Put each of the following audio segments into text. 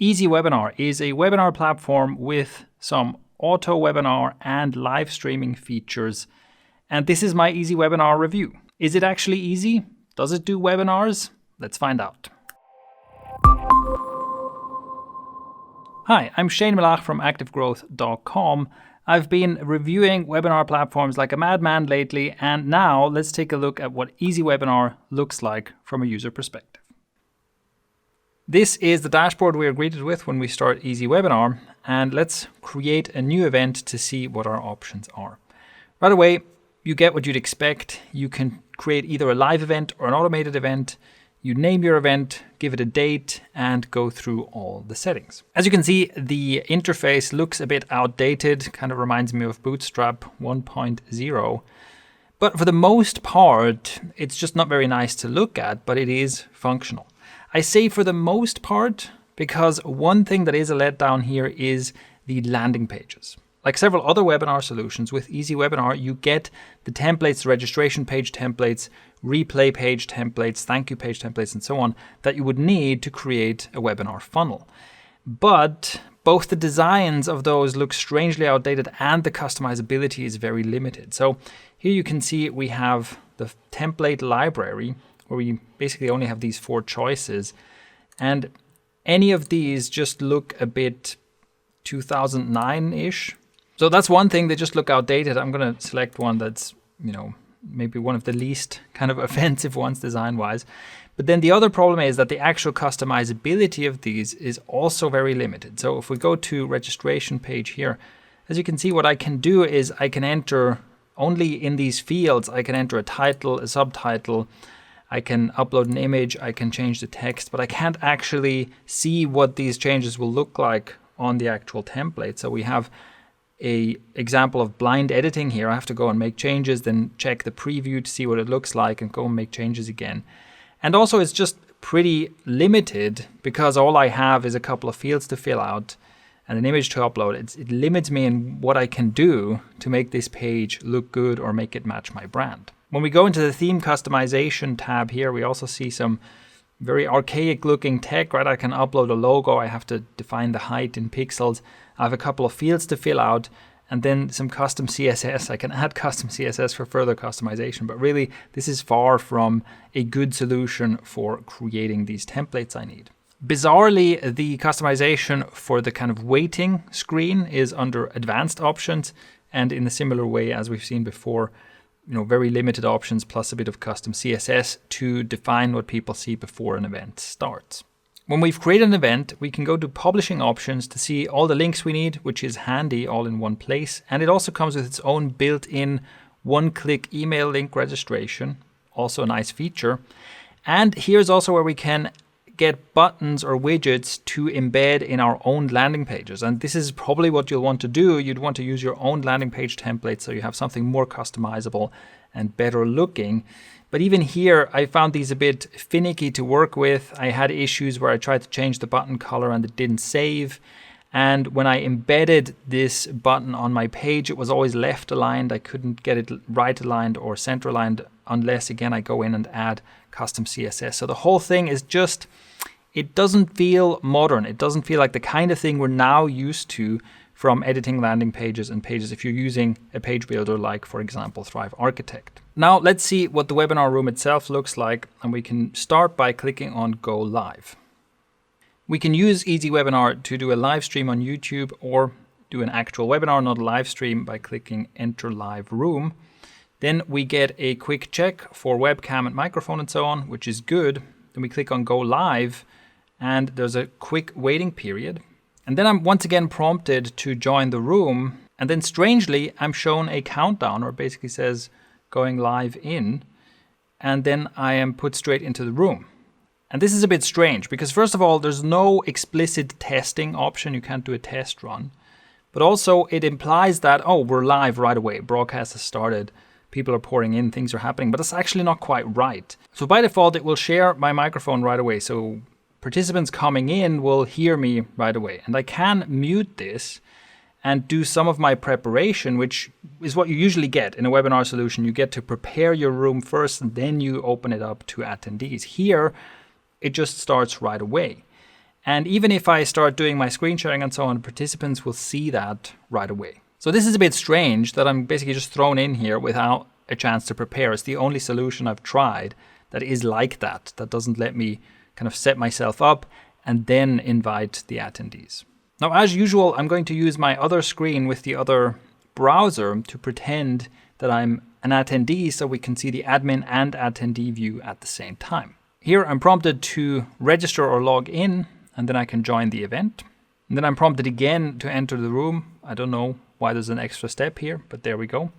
Easy Webinar is a webinar platform with some auto webinar and live streaming features. And this is my Easy Webinar review. Is it actually easy? Does it do webinars? Let's find out. Hi, I'm Shane Milach from activegrowth.com. I've been reviewing webinar platforms like a madman lately, and now let's take a look at what Easy Webinar looks like from a user perspective. This is the dashboard we are greeted with when we start Easy Webinar, and let's create a new event to see what our options are. Right away, you get what you'd expect. You can create either a live event or an automated event. You name your event, give it a date, and go through all the settings. As you can see, the interface looks a bit outdated, kind of reminds me of Bootstrap 1.0. But for the most part, it's just not very nice to look at, but it is functional. I say for the most part because one thing that is a letdown here is the landing pages. Like several other webinar solutions, with Easy Webinar, you get the templates, the registration page templates, replay page templates, thank you page templates, and so on, that you would need to create a webinar funnel. But both the designs of those look strangely outdated and the customizability is very limited. So here you can see we have the template library, where we basically only have these 4 choices. And any of these just look a bit 2009-ish. So that's one thing, they just look outdated. I'm going to select one that's, maybe one of the least kind of offensive ones design-wise. But then the other problem is that the actual customizability of these is also very limited. So if we go to registration page here, as you can see, what I can do is I can enter only in these fields. I can enter a title, a subtitle, I can upload an image, I can change the text, but I can't actually see what these changes will look like on the actual template. So we have an example of blind editing here. I have to go and make changes, then check the preview to see what it looks like and go and make changes again. And also it's just pretty limited because all I have is a couple of fields to fill out and an image to upload. It limits me in what I can do to make this page look good or make it match my brand. When we go into the theme customization tab here, we also see some very archaic looking tech, right? I can upload a logo. I have to define the height in pixels. I have a couple of fields to fill out and then some custom CSS. I can add custom CSS for further customization, but really this is far from a good solution for creating these templates I need. Bizarrely, the customization for the kind of weighting screen is under advanced options, and in a similar way as we've seen before, very limited options plus a bit of custom CSS to define what people see before an event starts. When we've created an event, we can go to publishing options to see all the links we need, which is handy all in one place. And it also comes with its own built-in one-click email link registration, also a nice feature. And here's also where we can get buttons or widgets to embed in our own landing pages. And this is probably what you'll want to do. You'd want to use your own landing page template so you have something more customizable and better looking. But even here, I found these a bit finicky to work with. I had issues where I tried to change the button color and it didn't save. And when I embedded this button on my page, it was always left aligned. I couldn't get it right aligned or center aligned unless, again, I go in and add custom CSS. So the whole thing is just, it doesn't feel modern. It doesn't feel like the kind of thing we're now used to from editing landing pages and pages if you're using a page builder like, for example, Thrive Architect. Now let's see what the webinar room itself looks like, and we can start by clicking on Go Live. We can use Easy Webinar to do a live stream on YouTube or do an actual webinar, not a live stream, by clicking Enter Live Room. Then we get a quick check for webcam and microphone and so on, which is good. Then we click on Go Live, and there's a quick waiting period. And then I'm once again prompted to join the room. And then strangely, I'm shown a countdown, or basically says going live in. And then I am put straight into the room. And this is a bit strange because first of all, there's no explicit testing option. You can't do a test run. But also it implies that, oh, we're live right away. Broadcast has started. People are pouring in, things are happening, but that's actually not quite right. So by default, it will share my microphone right away. So participants coming in will hear me right away. And I can mute this and do some of my preparation, which is what you usually get in a webinar solution. You get to prepare your room first, and then you open it up to attendees. Here, it just starts right away. And even if I start doing my screen sharing and so on, participants will see that right away. So this is a bit strange that I'm basically just thrown in here without a chance to prepare. It's the only solution I've tried that is like that doesn't let me kind of set myself up and then invite the attendees. Now, as usual, I'm going to use my other screen with the other browser to pretend that I'm an attendee so we can see the admin and attendee view at the same time. Here I'm prompted to register or log in, and then I can join the event. And then I'm prompted again to enter the room. I don't know why there's an extra step here, but there we go.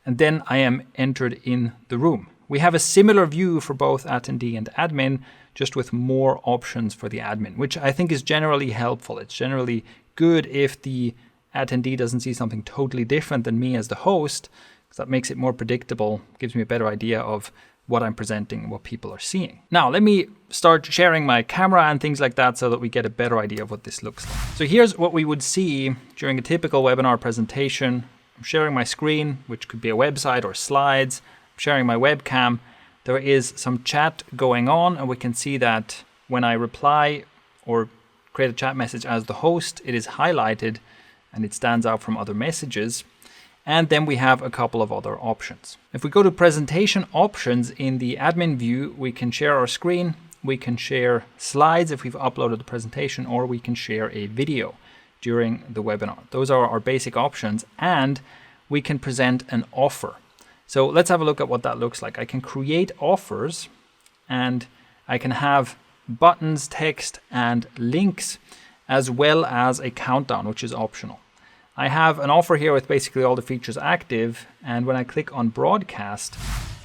And then I am entered in the room. We have a similar view for both attendee and admin, just with more options for the admin, which I think is generally helpful. It's generally good if the attendee doesn't see something totally different than me as the host, because that makes it more predictable, gives me a better idea of what I'm presenting and what people are seeing. Now, let me start sharing my camera and things like that so that we get a better idea of what this looks like. So here's what we would see during a typical webinar presentation. I'm sharing my screen, which could be a website or slides. I'm sharing my webcam. There is some chat going on, and we can see that when I reply or create a chat message as the host, it is highlighted and it stands out from other messages. And then we have a couple of other options. If we go to presentation options in the admin view, we can share our screen, we can share slides if we've uploaded the presentation, or we can share a video during the webinar. Those are our basic options, and we can present an offer. So let's have a look at what that looks like. I can create offers, and I can have buttons, text, and links, as well as a countdown, which is optional. I have an offer here with basically all the features active, and when I click on broadcast,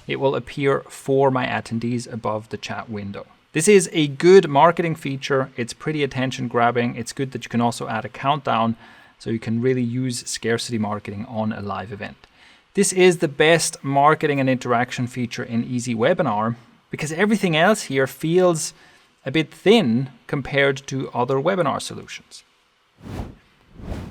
it will appear for my attendees above the chat window. This is a good marketing feature. It's pretty attention grabbing. It's good that you can also add a countdown, so you can really use scarcity marketing on a live event. This is the best marketing and interaction feature in Easy Webinar, because everything else here feels a bit thin compared to other webinar solutions.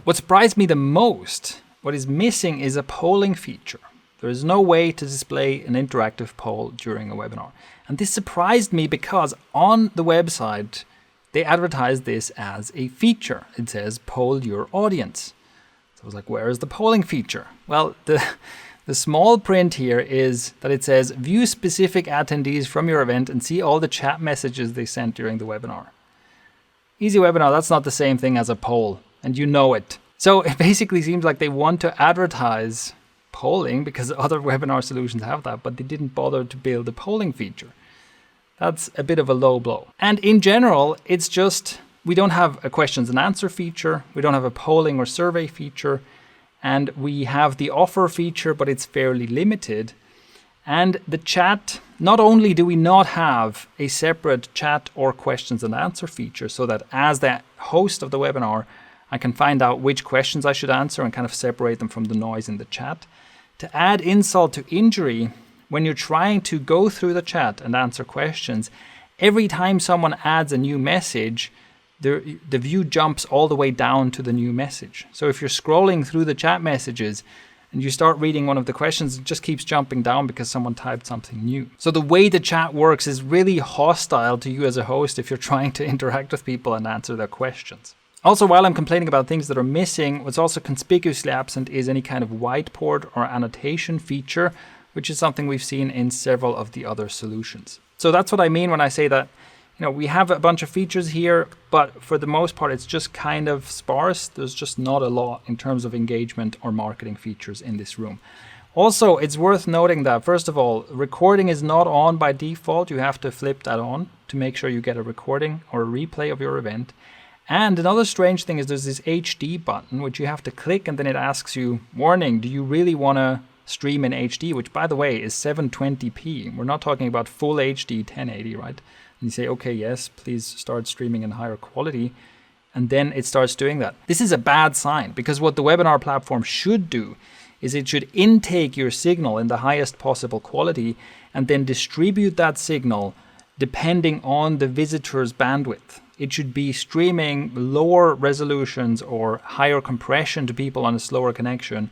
What surprised me the most, what is missing, is a polling feature. There is no way to display an interactive poll during a webinar. And this surprised me because on the website, they advertise this as a feature. It says, poll your audience. So I was like, where is the polling feature? Well, the small print here is that it says, view specific attendees from your event and see all the chat messages they sent during the webinar. Easy Webinar, that's not the same thing as a poll, and you know it. So it basically seems like they want to advertise polling because other webinar solutions have that, but they didn't bother to build a polling feature. That's a bit of a low blow. And in general, it's just, we don't have a questions and answer feature. We don't have a polling or survey feature. And we have the offer feature, but it's fairly limited. And the chat, not only do we not have a separate chat or questions and answer feature so that as the host of the webinar, I can find out which questions I should answer and kind of separate them from the noise in the chat. To add insult to injury, when you're trying to go through the chat and answer questions, every time someone adds a new message, the view jumps all the way down to the new message. So if you're scrolling through the chat messages and you start reading one of the questions, it just keeps jumping down because someone typed something new. So the way the chat works is really hostile to you as a host if you're trying to interact with people and answer their questions. Also, while I'm complaining about things that are missing, what's also conspicuously absent is any kind of whiteboard or annotation feature, which is something we've seen in several of the other solutions. So that's what I mean when I say that, we have a bunch of features here, but for the most part, it's just kind of sparse. There's just not a lot in terms of engagement or marketing features in this room. Also, it's worth noting that, first of all, recording is not on by default. You have to flip that on to make sure you get a recording or a replay of your event. And another strange thing is there's this HD button, which you have to click, and then it asks you, warning, do you really want to stream in HD, which, by the way, is 720p. We're not talking about full HD 1080, right? And you say, okay, yes, please start streaming in higher quality. And then it starts doing that. This is a bad sign, because what the webinar platform should do is it should intake your signal in the highest possible quality and then distribute that signal depending on the visitor's bandwidth. It should be streaming lower resolutions or higher compression to people on a slower connection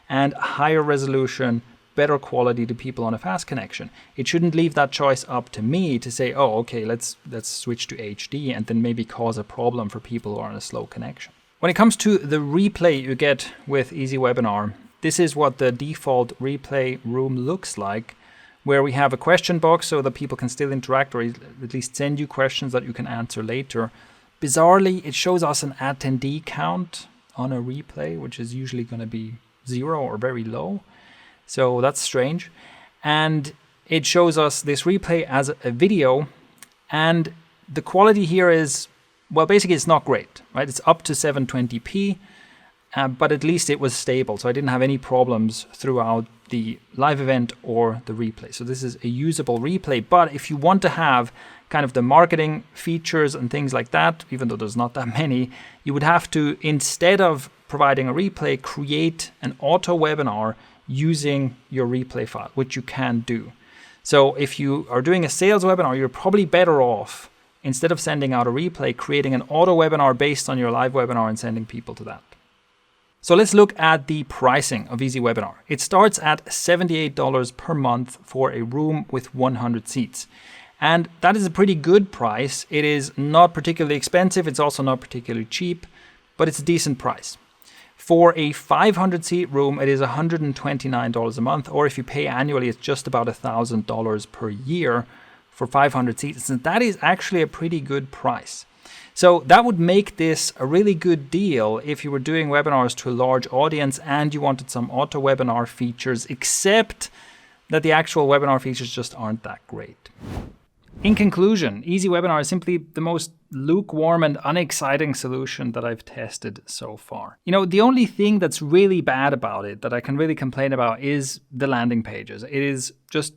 and higher resolution better quality to people on a fast connection. It shouldn't leave that choice up to me to say, oh, okay, let's switch to HD and then maybe cause a problem for people who are on a slow connection. When it comes to the replay you get with EasyWebinar, this is what the default replay room looks like, where we have a question box so that people can still interact or at least send you questions that you can answer later. Bizarrely, it shows us an attendee count on a replay, which is usually going to be 0 or very low. So that's strange. And it shows us this replay as a video. And the quality here is, well, basically it's not great, right? It's up to 720p, but at least it was stable. So I didn't have any problems throughout the live event or the replay. So this is a usable replay. But if you want to have kind of the marketing features and things like that, even though there's not that many, you would have to, instead of providing a replay, create an auto webinar using your replay file, which you can do. So if you are doing a sales webinar, you're probably better off, instead of sending out a replay, creating an auto webinar based on your live webinar and sending people to that. So let's look at the pricing of EasyWebinar. It starts at $78 per month for a room with 100 seats. And that is a pretty good price. It is not particularly expensive. It's also not particularly cheap, but it's a decent price. For a 500 seat room, it is $129 a month, or if you pay annually, it's just about $1,000 per year for 500 seats. And that is actually a pretty good price. So that would make this a really good deal if you were doing webinars to a large audience and you wanted some auto webinar features, except that the actual webinar features just aren't that great. In conclusion, EasyWebinar is simply the most lukewarm and unexciting solution that I've tested so far. You know, the only thing that's really bad about it, that I can really complain about, is the landing pages. It is just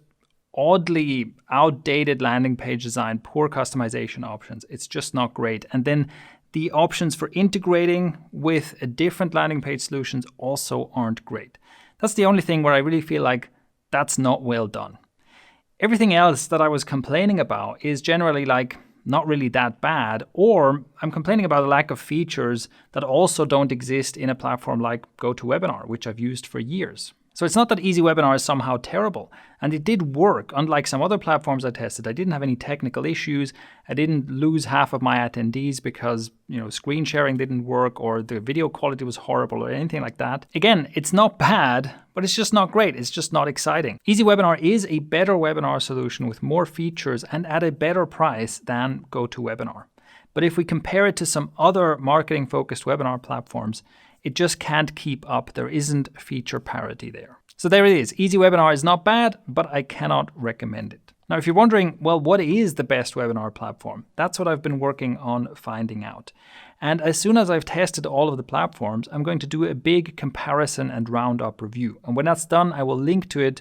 oddly outdated landing page design, poor customization options. It's just not great. And then the options for integrating with different landing page solutions also aren't great. That's the only thing where I really feel like that's not well done. Everything else that I was complaining about is generally like not really that bad, or I'm complaining about a lack of features that also don't exist in a platform like GoToWebinar, which I've used for years. So it's not that EasyWebinar is somehow terrible, and it did work. Unlike some other platforms I tested, I didn't have any technical issues. I didn't lose half of my attendees because, screen sharing didn't work or the video quality was horrible or anything like that. Again, it's not bad, but it's just not great. It's just not exciting. EasyWebinar is a better webinar solution with more features and at a better price than GoToWebinar. But if we compare it to some other marketing-focused webinar platforms, it just can't keep up. There isn't feature parity there. So there it is. EasyWebinar is not bad, but I cannot recommend it. Now, if you're wondering, well, what is the best webinar platform? That's what I've been working on finding out. And as soon as I've tested all of the platforms, I'm going to do a big comparison and roundup review. And when that's done, I will link to it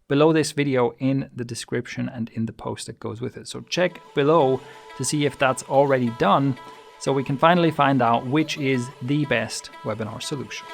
below this video in the description and in the post that goes with it. So check below to see if that's already done, so we can finally find out which is the best webinar solution.